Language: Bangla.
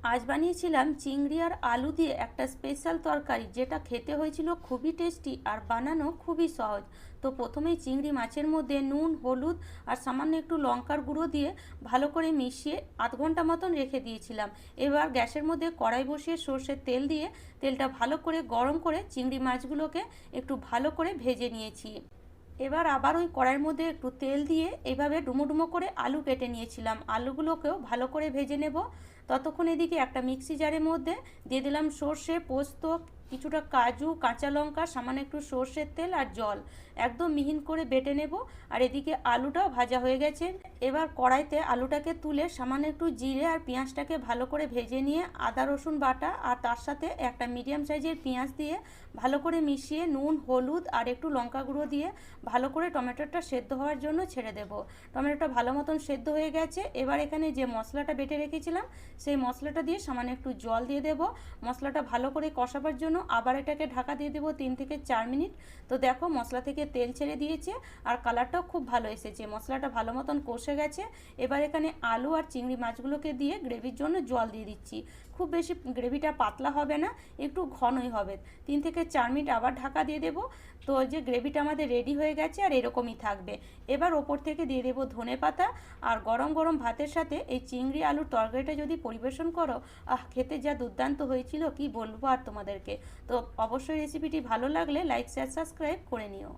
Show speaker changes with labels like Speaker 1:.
Speaker 1: আজ বানিয়েছিলাম চিংড়ি আর আলু দিয়ে একটা স্পেশাল তরকারি, যেটা খেতে হয়েছিল খুবই টেস্টি আর বানানো খুবই সহজ। তো প্রথমেই চিংড়ি মাছের মধ্যে নুন, হলুদ আর সামান্য একটু লঙ্কার গুঁড়ো দিয়ে ভালো করে মিশিয়ে আধ ঘন্টা মতন রেখে দিয়েছিলাম। এবার গ্যাসের মধ্যে কড়াই বসিয়ে সর্ষের তেল দিয়ে তেলটা ভালো করে গরম করে চিংড়ি মাছগুলোকে একটু ভালো করে ভেজে নিয়েছি। এবার আবার ওই কড়াইয়ের মধ্যে একটু তেল দিয়ে এইভাবে ডুমো ডুমো করে আলু কেটে নিয়েছিলাম, আলুগুলোকেও ভালো করে ভেজে নেব। ততক্ষণ এদিকে একটা মিক্সি জারের মধ্যে দিয়ে দিলাম সর্ষে, পোস্ত, কিছুটা কাজু, কাঁচা লঙ্কা, সামান্য একটু সর্ষের তেল আর জল, একদম মিহিন করে বেটে নেব। আর এদিকে আলুটাও ভাজা হয়ে গেছে। এবার কড়াইতে আলুটাকে তুলে সামান্য একটু জিরে আর পেঁয়াজটাকে ভালো করে ভেজে নিয়ে আদা রসুন বাটা আর তার সাথে একটা মিডিয়াম সাইজের পেঁয়াজ দিয়ে ভালো করে মিশিয়ে নুন, হলুদ আর একটু লঙ্কা গুঁড়ো দিয়ে ভালো করে টমেটোটা সেদ্ধ হওয়ার জন্য ছেড়ে দেব। টমেটোটা ভালো মতন সেদ্ধ হয়ে গেছে। এবার এখানে যে মশলাটা বেটে রেখেছিলাম সেই মশলাটা দিয়ে সামান্য একটু জল দিয়ে দেব। মশলাটা ভালো করে কষাবার জন্য আবার এটাকে ঢাকা দিয়ে দেবো 3 থেকে 4 মিনিট। তো দেখো মশলা থেকে তেল ছেড়ে দিয়েছে আর কালারটাও খুব ভালো এসেছে, মশলাটা ভালো মতন কষে গেছে। এবার এখানে আলু আর চিংড়ি মাছগুলোকে দিয়ে গ্রেভির জন্য জল দিয়ে দিচ্ছি। খুব বেশি গ্রেভিটা পাতলা হবে না, একটু ঘনই হবে। 3 থেকে 4 মিনিট আবার ঢাকা দিয়ে দেবো। তো যে গ্রেভিটা আমাদের রেডি হয়ে গেছে আর এরকমই থাকবে। এবার ওপর থেকে দিয়ে দেবো ধনেপাতা। আর গরম গরম ভাতের সাথে এই চিংড়ি আলুর তরকারিটা যদি পরিবেশন করো, খেতে যা দুর্দান্ত হয়েছিল কি বলবো আর তোমাদেরকে। তো অবশ্যই রেসিপিটি ভালো লাগলে লাইক, শেয়ার, সাবস্ক্রাইব করে নিও।